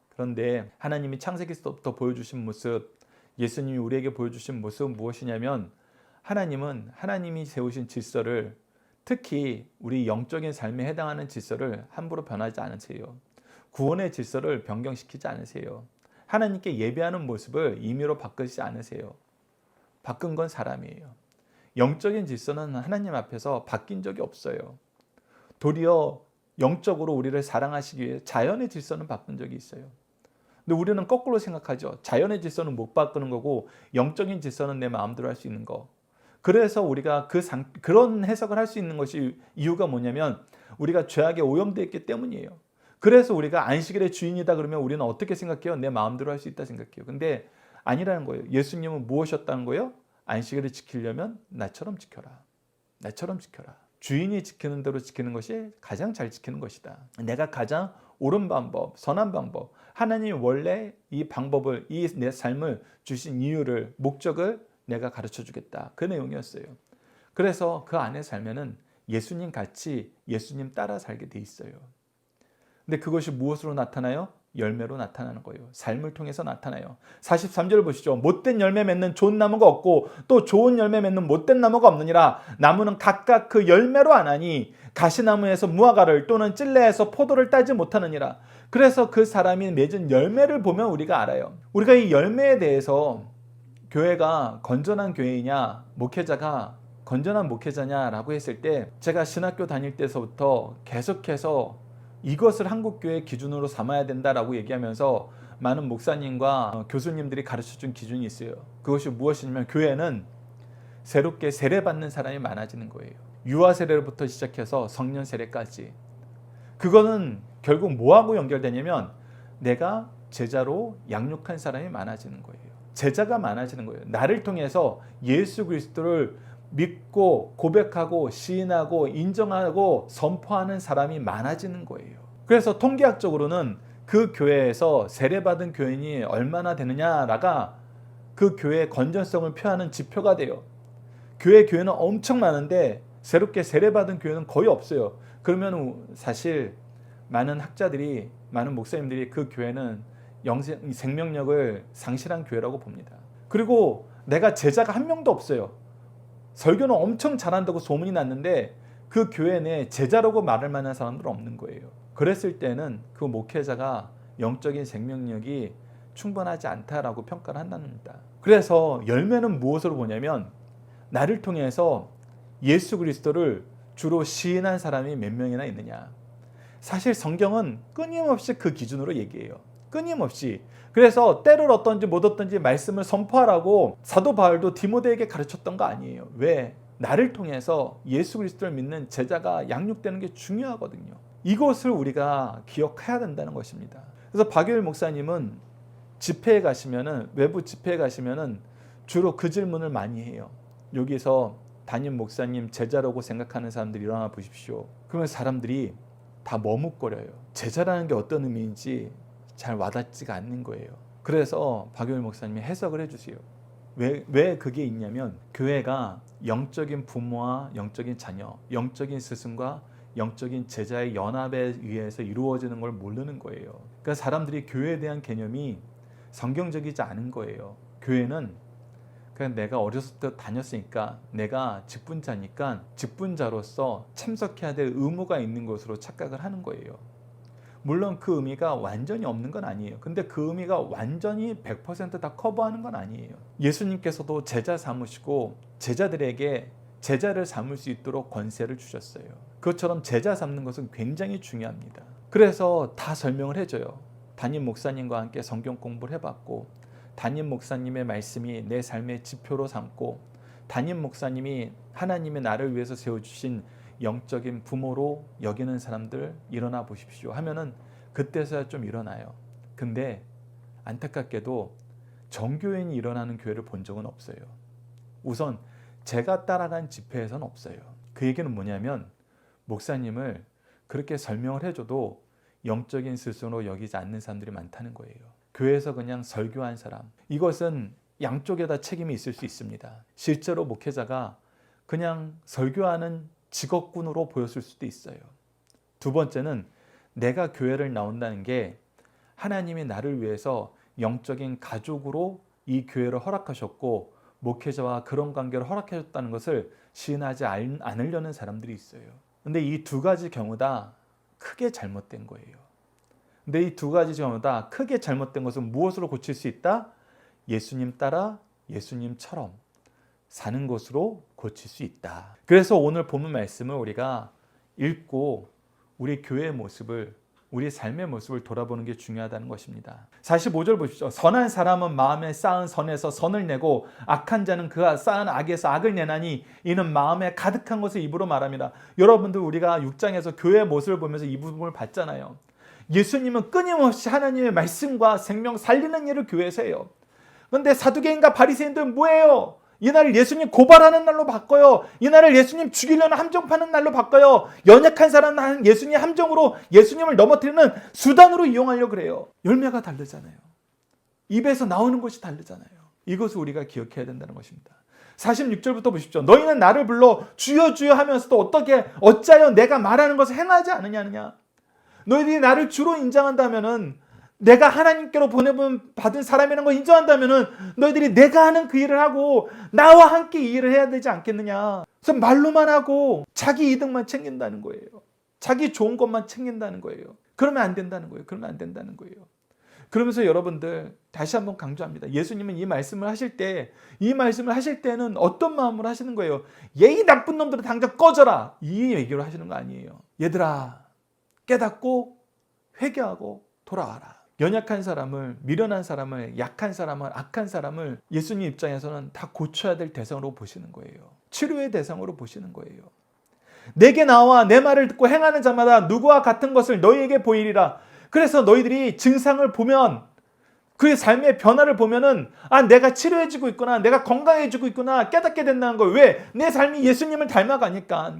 그런데 하나님이 창세기서부터 보여주신 모습, 예수님이 우리에게 보여주신 모습은 무엇이냐면, 하나님은 하나님이 세우신 질서를, 특히 우리 영적인 삶에 해당하는 질서를 함부로 변하지 않으세요. 구원의 질서를 변경시키지 않으세요. 하나님께 예배하는 모습을 임의로 바꾸지 않으세요. 바꾼 건 사람이에요. 영적인 질서는 하나님 앞에서 바뀐 적이 없어요. 도리어 영적으로 우리를 사랑하시기 위해 자연의 질서는 바꾼 적이 있어요. 근데 우리는 거꾸로 생각하죠. 자연의 질서는 못 바꾸는 거고 영적인 질서는 내 마음대로 할 수 있는 거. 그래서 우리가 그런 해석을 할 수 있는 것이, 이유가 뭐냐면 우리가 죄악에 오염되어 있기 때문이에요. 그래서 우리가 안식일의 주인이다 그러면 우리는 어떻게 생각해요? 내 마음대로 할 수 있다 생각해요. 근데 아니라는 거예요. 예수님은 무엇이었다는 거예요? 안식일을 지키려면 나처럼 지켜라. 나처럼 지켜라. 주인이 지키는 대로 지키는 것이 가장 잘 지키는 것이다. 내가 가장 옳은 방법, 선한 방법, 하나님이 원래 이 방법을, 이 내 삶을 주신 이유를, 목적을 내가 가르쳐 주겠다. 그 내용이었어요. 그래서 그 안에 살면은 예수님 같이 예수님 따라 살게 돼 있어요. 근데 그것이 무엇으로 나타나요? 열매로 나타나는 거예요. 삶을 통해서 나타나요. 43절 보시죠. 못된 열매 맺는 좋은 나무가 없고 또 좋은 열매 맺는 못된 나무가 없느니라. 나무는 각각 그 열매로 아나니 가시나무에서 무화과를 또는 찔레에서 포도를 따지 못하느니라. 그래서 그 사람이 맺은 열매를 보면 우리가 알아요. 우리가 이 열매에 대해서 교회가 건전한 교회이냐, 목회자가 건전한 목회자냐라고 했을 때 제가 신학교 다닐 때서부터 계속해서 이것을 한국교회 기준으로 삼아야 된다라고 얘기하면서 많은 목사님과 교수님들이 가르쳐준 기준이 있어요. 그것이 무엇이냐면 교회는 새롭게 세례받는 사람이 많아지는 거예요. 유아 세례부터 시작해서 성년 세례까지. 그거는 결국 뭐하고 연결되냐면 내가 제자로 양육한 사람이 많아지는 거예요. 제자가 많아지는 거예요. 나를 통해서 예수 그리스도를 믿고 고백하고 시인하고 인정하고 선포하는 사람이 많아지는 거예요. 그래서 통계학적으로는 그 교회에서 세례받은 교인이 얼마나 되느냐가 그 교회의 건전성을 표하는 지표가 돼요. 교회는 엄청 많은데 새롭게 세례받은 교회는 거의 없어요. 그러면 사실 많은 학자들이, 많은 목사님들이 그 교회는 생명력을 상실한 교회라고 봅니다. 그리고 내가 제자가 한 명도 없어요. 설교는 엄청 잘한다고 소문이 났는데 그 교회 내에 제자라고 말할 만한 사람들은 없는 거예요. 그랬을 때는 그 목회자가 영적인 생명력이 충분하지 않다라고 평가를 한답니다. 그래서 열매는 무엇으로 보냐면 나를 통해서 예수 그리스도를 주로 시인한 사람이 몇 명이나 있느냐. 사실 성경은 끊임없이 그 기준으로 얘기해요. 끊임없이. 그래서 때를 얻든지 못 얻든지 말씀을 선포하라고 사도 바울도 디모데에게 가르쳤던 거 아니에요. 왜? 나를 통해서 예수 그리스도를 믿는 제자가 양육되는 게 중요하거든요. 이것을 우리가 기억해야 된다는 것입니다. 그래서 박유일 목사님은 집회에 가시면은, 외부 집회에 가시면은 주로 그 질문을 많이 해요. 여기서 담임 목사님 제자라고 생각하는 사람들이 일어나 보십시오. 그러면 사람들이 다 머뭇거려요. 제자라는 게 어떤 의미인지 잘 와닿지가 않는 거예요. 그래서 박유일 목사님이 해석을 해주세요. 왜 그게 있냐면 교회가 영적인 부모와 영적인 자녀, 영적인 스승과 영적인 제자의 연합에 의해서 이루어지는 걸 모르는 거예요. 그러니까 사람들이 교회에 대한 개념이 성경적이지 않은 거예요. 교회는 그냥 내가 어렸을 때 다녔으니까, 내가 직분자니까 직분자로서 참석해야 될 의무가 있는 것으로 착각을 하는 거예요. 물론 그 의미가 완전히 없는 건 아니에요. 근데 그 의미가 완전히 100% 커버하는 건 아니에요. 예수님께서도 제자 삼으시고 제자들에게 제자를 삼을 수 있도록 권세를 주셨어요. 그것처럼 제자 삼는 것은 굉장히 중요합니다. 그래서 다 설명을 해줘요. 담임 목사님과 함께 성경 공부를 해봤고, 담임 목사님의 말씀이 내 삶의 지표로 삼고, 담임 목사님이 하나님의 나를 위해서 세워주신 영적인 부모로 여기는 사람들 일어나 보십시오 하면은 그때서야 좀 일어나요. 근데 안타깝게도 정교인이 일어나는 교회를 본 적은 없어요. 우선 제가 따라간 집회에서는 없어요. 그 얘기는 뭐냐면 목사님을 그렇게 설명을 해줘도 영적인 스승으로 여기지 않는 사람들이 많다는 거예요. 교회에서 그냥 설교한 사람, 이것은 양쪽에다 책임이 있을 수 있습니다. 실제로 목회자가 그냥 설교하는 직업군으로 보였을 수도 있어요. 두 번째는 내가 교회를 나온다는 게 하나님이 나를 위해서 영적인 가족으로 이 교회를 허락하셨고 목회자와 그런 관계를 허락하셨다는 것을 시인하지 않으려는 사람들이 있어요. 근데 이 두 가지 경우 다 크게 잘못된 거예요. 근데 이 두 가지 경우 다 크게 잘못된 것은 무엇으로 고칠 수 있다? 예수님 따라 예수님처럼 사는 것으로 고칠 수 있다. 그래서 오늘 본문 말씀을 우리가 읽고 우리 교회의 모습을, 우리 삶의 모습을 돌아보는 게 중요하다는 것입니다. 45절 보십시오. 선한 사람은 마음에 쌓은 선에서 선을 내고 악한 자는 그가 쌓은 악에서 악을 내나니 이는 마음에 가득한 것을 입으로 말합니다. 여러분들 우리가 6장에서 교회의 모습을 보면서 이 부분을 봤잖아요. 예수님은 끊임없이 하나님의 말씀과 생명 살리는 일을 교회에서 해요. 그런데 사두개인과 바리새인들은 뭐예요? 이날을 예수님 고발하는 날로 바꿔요. 이날을 예수님 죽이려는 함정 파는 날로 바꿔요. 연약한 사람은 예수님 함정으로 예수님을 넘어뜨리는 수단으로 이용하려고 그래요. 열매가 다르잖아요. 입에서 나오는 것이 다르잖아요. 이것을 우리가 기억해야 된다는 것입니다. 46절부터 보십시오. 너희는 나를 불러 주여 주여 하면서도 어찌하여 내가 말하는 것을 행하지 않느냐. 너희들이 나를 주로 인정한다면은, 내가 하나님께로 받은 사람이라는 걸 인정한다면은 너희들이 내가 하는 그 일을 하고 나와 함께 이 일을 해야 되지 않겠느냐. 그래서 말로만 하고 자기 이득만 챙긴다는 거예요. 자기 좋은 것만 챙긴다는 거예요. 그러면 안 된다는 거예요. 그러면서 여러분들 다시 한번 강조합니다. 예수님은 이 말씀을 하실 때는 어떤 마음으로 하시는 거예요? 이 나쁜 놈들은 당장 꺼져라, 이 얘기로 하시는 거 아니에요. 얘들아, 깨닫고 회개하고 돌아와라. 연약한 사람을, 미련한 사람을, 약한 사람을, 악한 사람을 예수님 입장에서는 다 고쳐야 될 대상으로 보시는 거예요. 치료의 대상으로 보시는 거예요. 내게 나와 내 말을 듣고 행하는 자마다 누구와 같은 것을 너희에게 보이리라. 그래서 너희들이 증상을 보면, 그의 삶의 변화를 보면은, 내가 치료해지고 있구나, 내가 건강해지고 있구나 깨닫게 된다는 거예요. 왜? 내 삶이 예수님을 닮아가니까.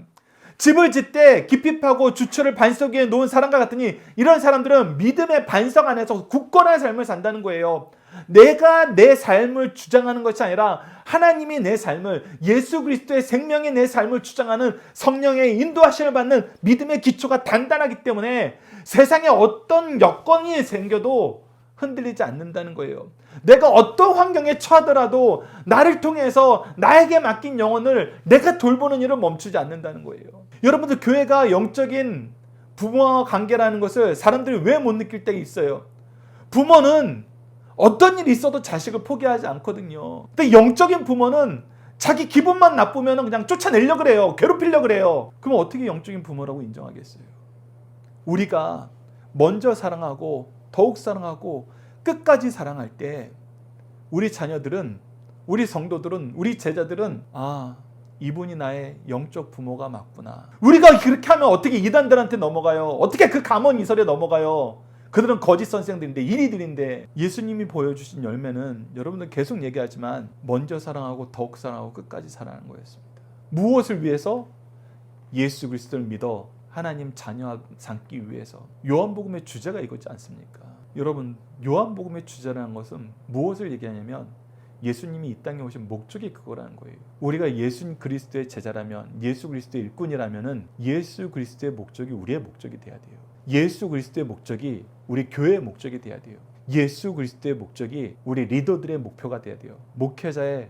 집을 짓되 깊이 파고 주처를 반석 위에 놓은 사람과 같으니, 이런 사람들은 믿음의 반석 안에서 굳건한 삶을 산다는 거예요. 내가 내 삶을 주장하는 것이 아니라 하나님이 내 삶을, 예수 그리스도의 생명이 내 삶을 주장하는 성령의 인도하심을 받는 믿음의 기초가 단단하기 때문에 세상에 어떤 여건이 생겨도 흔들리지 않는다는 거예요. 내가 어떤 환경에 처하더라도 나를 통해서 나에게 맡긴 영혼을 내가 돌보는 일을 멈추지 않는다는 거예요. 여러분들, 교회가 영적인 부모와 관계라는 것을 사람들이 왜 못 느낄 때가 있어요? 부모는 어떤 일이 있어도 자식을 포기하지 않거든요. 근데 영적인 부모는 자기 기분만 나쁘면 그냥 쫓아내려고 그래요. 괴롭히려고 그래요. 그럼 어떻게 영적인 부모라고 인정하겠어요? 우리가 먼저 사랑하고 더욱 사랑하고 끝까지 사랑할 때 우리 자녀들은, 우리 성도들은, 우리 제자들은 이분이 나의 영적 부모가 맞구나. 우리가 그렇게 하면 어떻게 이단들한테 넘어가요? 어떻게 그 감언 이설에 넘어가요? 그들은 거짓 선생들인데, 이리들인데. 예수님이 보여주신 열매는 여러분들 계속 얘기하지만 먼저 사랑하고 더욱 사랑하고 끝까지 사랑하는 거였습니다. 무엇을 위해서? 예수 그리스도를 믿어 하나님 자녀 삼기 위해서. 요한복음의 주제가 이거지 않습니까? 여러분, 요한복음의 주제라는 것은 무엇을 얘기하냐면 예수님이 이 땅에 오신 목적이 그거라는 거예요. 우리가 예수 그리스도의 제자라면, 예수 그리스도의 일꾼이라면은 예수 그리스도의 목적이 우리의 목적이 돼야 돼요. 예수 그리스도의 목적이 우리 교회의 목적이 돼야 돼요. 예수 그리스도의 목적이 우리 리더들의 목표가 돼야 돼요. 목회자의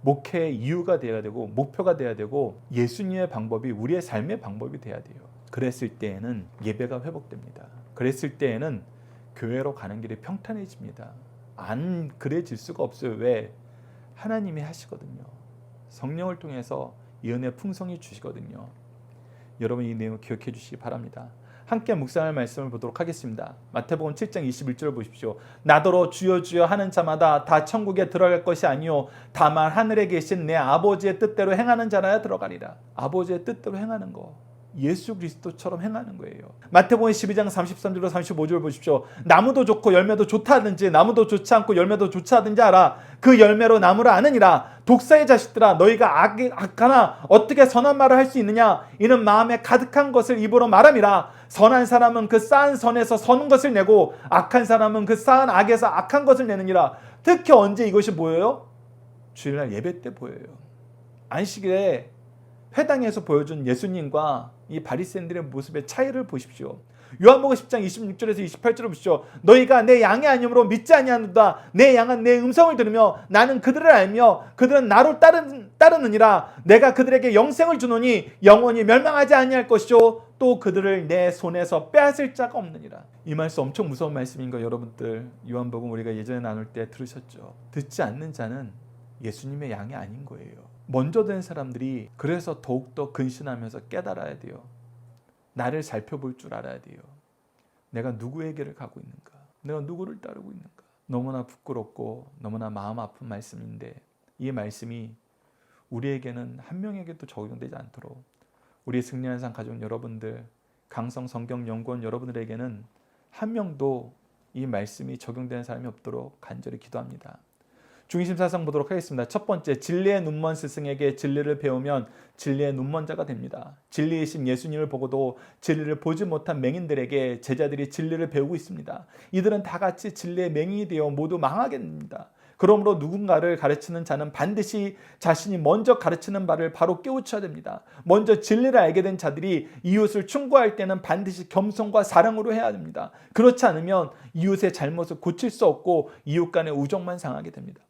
목회의 이유가 돼야 되고 목표가 돼야 되고, 예수님의 방법이 우리의 삶의 방법이 돼야 돼요. 그랬을 때에는 예배가 회복됩니다. 그랬을 때에는 교회로 가는 길이 평탄해집니다. 안 그래질 수가 없어요. 왜? 하나님이 하시거든요. 성령을 통해서 이 은혜 풍성히 주시거든요. 여러분, 이 내용을 기억해 주시기 바랍니다. 함께 묵상할 말씀을 보도록 하겠습니다. 마태복음 7장 21절을 보십시오. 나더러 주여 주여 하는 자마다 다 천국에 들어갈 것이 아니요 다만 하늘에 계신 내 아버지의 뜻대로 행하는 자라야 들어가리라. 아버지의 뜻대로 행하는 거, 예수 그리스도처럼 행하는 거예요. 마태복음 12장 33절로 35절 보십시오. 나무도 좋고 열매도 좋다 하든지 나무도 좋지 않고 열매도 좋지 하든지 알아. 그 열매로 나무를 아느니라. 독사의 자식들아, 너희가 악하나 어떻게 선한 말을 할 수 있느냐? 이는 마음에 가득한 것을 입으로 말함이라. 선한 사람은 그 쌓은 선에서 선한 것을 내고 악한 사람은 그 쌓은 악에서 악한 것을 내느니라. 특히 언제 이것이 보여요? 주일날 예배 때 보여요. 안식일에 회당에서 보여준 예수님과 이 바리새인들의 모습의 차이를 보십시오. 요한복음 10장 26절에서 28절을 보십시오. 너희가 내 양이 아니므로 믿지 아니하노다. 내 양은 내 음성을 들으며 나는 그들을 알며 그들은 나로 따르느니라. 내가 그들에게 영생을 주노니 영원히 멸망하지 아니할 것이요 또 그들을 내 손에서 빼앗을 자가 없느니라. 이 말씀 엄청 무서운 말씀인 거 여러분들 요한복음 우리가 예전에 나눌 때 들으셨죠? 듣지 않는 자는 예수님의 양이 아닌 거예요. 먼저 된 사람들이 그래서 더욱더 근신하면서 깨달아야 돼요. 나를 살펴볼 줄 알아야 돼요. 내가 누구에게를 가고 있는가? 내가 누구를 따르고 있는가? 너무나 부끄럽고 너무나 마음 아픈 말씀인데 이 말씀이 우리에게는 한 명에게도 적용되지 않도록 우리 승리한 상 가족 여러분들, 강성 성경 연구원 여러분들에게는 한 명도 이 말씀이 적용되는 사람이 없도록 간절히 기도합니다. 중심 사상 보도록 하겠습니다. 첫 번째, 진리의 눈먼 스승에게 진리를 배우면 진리의 눈먼 자가 됩니다. 진리이신 예수님을 보고도 진리를 보지 못한 맹인들에게 제자들이 진리를 배우고 있습니다. 이들은 다 같이 진리의 맹인이 되어 모두 망하게 됩니다. 그러므로 누군가를 가르치는 자는 반드시 자신이 먼저 가르치는 바를 바로 깨우쳐야 됩니다. 먼저 진리를 알게 된 자들이 이웃을 충고할 때는 반드시 겸손과 사랑으로 해야 됩니다. 그렇지 않으면 이웃의 잘못을 고칠 수 없고 이웃 간의 우정만 상하게 됩니다.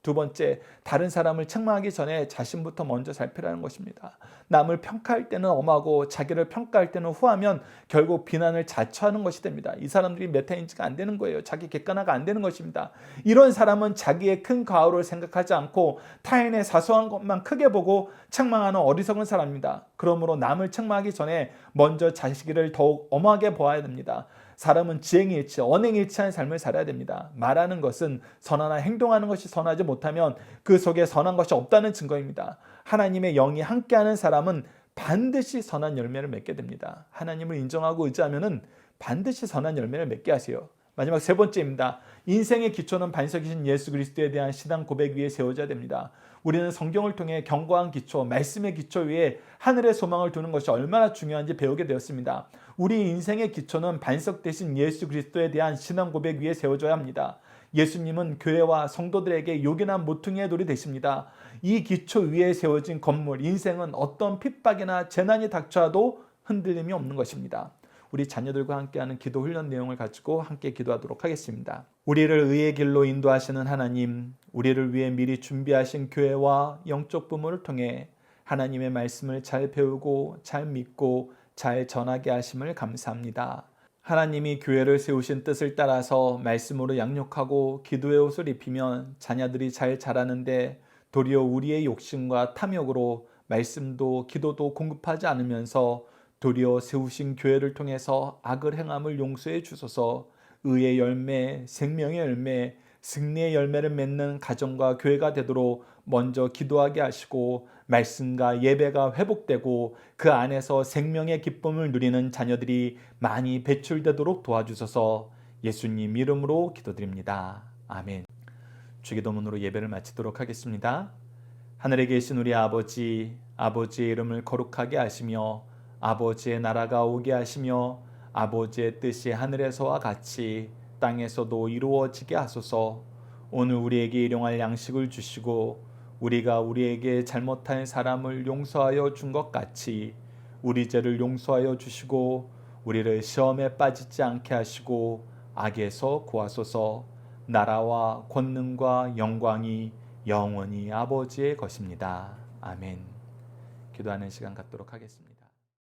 두 번째, 다른 사람을 책망하기 전에 자신부터 먼저 살피라는 것입니다. 남을 평가할 때는 엄하고 자기를 평가할 때는 후하면 결국 비난을 자초하는 것이 됩니다. 이 사람들이 메타인지가 안 되는 거예요. 자기 객관화가 안 되는 것입니다. 이런 사람은 자기의 큰 과오를 생각하지 않고 타인의 사소한 것만 크게 보고 책망하는 어리석은 사람입니다. 그러므로 남을 책망하기 전에 먼저 자기를 더욱 엄하게 보아야 됩니다. 사람은 지행일치, 언행일치한 삶을 살아야 됩니다. 말하는 것은 선하나 행동하는 것이 선하지 못하면 그 속에 선한 것이 없다는 증거입니다. 하나님의 영이 함께하는 사람은 반드시 선한 열매를 맺게 됩니다. 하나님을 인정하고 의지하면 반드시 선한 열매를 맺게 하세요. 마지막 세 번째입니다. 인생의 기초는 반석이신 예수 그리스도에 대한 신앙 고백 위에 세워져야 됩니다. 우리는 성경을 통해 견고한 기초, 말씀의 기초 위에 하늘의 소망을 두는 것이 얼마나 중요한지 배우게 되었습니다. 우리 인생의 기초는 반석 대신 예수 그리스도에 대한 신앙 고백 위에 세워져야 합니다. 예수님은 교회와 성도들에게 요긴한 모퉁이의 돌이 되십니다. 이 기초 위에 세워진 건물, 인생은 어떤 핍박이나 재난이 닥쳐도 흔들림이 없는 것입니다. 우리 자녀들과 함께하는 기도 훈련 내용을 가지고 함께 기도하도록 하겠습니다. 우리를 의의 길로 인도하시는 하나님, 우리를 위해 미리 준비하신 교회와 영적 부모를 통해 하나님의 말씀을 잘 배우고 잘 믿고 잘 전하게 하심을 감사합니다. 하나님이 교회를 세우신 뜻을 따라서 말씀으로 양육하고 기도의 옷을 입히면 자녀들이 잘 자라는데 도리어 우리의 욕심과 탐욕으로 말씀도 기도도 공급하지 않으면서 도리어 세우신 교회를 통해서 악을 행함을 용서해 주소서. 의의 열매, 생명의 열매, 승리의 열매를 맺는 가정과 교회가 되도록 먼저 기도하게 하시고 말씀과 예배가 회복되고 그 안에서 생명의 기쁨을 누리는 자녀들이 많이 배출되도록 도와주소서. 예수님 이름으로 기도드립니다. 아멘. 주기도문으로 예배를 마치도록 하겠습니다. 하늘에 계신 우리 아버지, 아버지의 이름을 거룩하게 하시며 아버지의 나라가 오게 하시며 아버지의 뜻이 하늘에서와 같이 땅에서도 이루어지게 하소서. 오늘 우리에게 일용할 양식을 주시고 우리가 우리에게 잘못한 사람을 용서하여 준 것 같이 우리 죄를 용서하여 주시고 우리를 시험에 빠지지 않게 하시고 악에서 구하소서. 나라와 권능과 영광이 영원히 아버지의 것입니다. 아멘. 기도하는 시간 갖도록 하겠습니다.